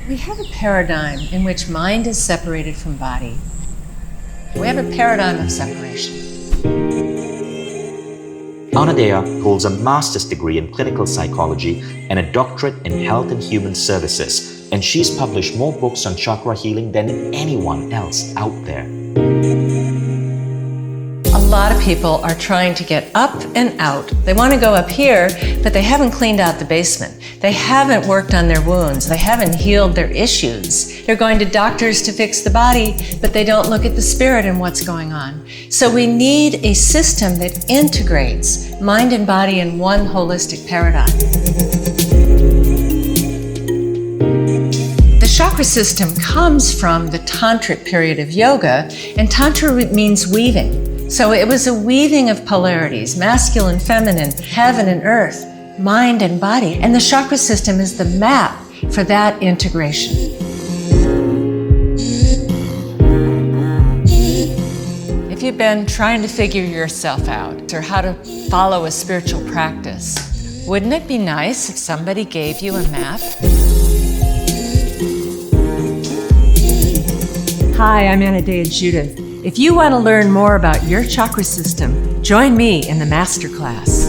We have a paradigm in which mind is separated from body. We have a paradigm of separation. Anodea holds a master's degree in clinical psychology and a doctorate in health and human services, and she's published more books on chakra healing than anyone else out there. A lot of people are trying to get up and out. They want to go up here, but they haven't cleaned out the basement. They haven't worked on their wounds. They haven't healed their issues. They're going to doctors to fix the body, but they don't look at the spirit and what's going on. So we need a system that integrates mind and body in one holistic paradigm. The chakra system comes from the tantric period of yoga, and tantra means weaving. So it was a weaving of polarities, masculine, feminine, heaven and earth, mind and body. And the chakra system is the map for that integration. If you've been trying to figure yourself out or how to follow a spiritual practice, wouldn't it be nice if somebody gave you a map? Hi, I'm Anodea Judith. If you want to learn more about your chakra system, join me in the Masterclass.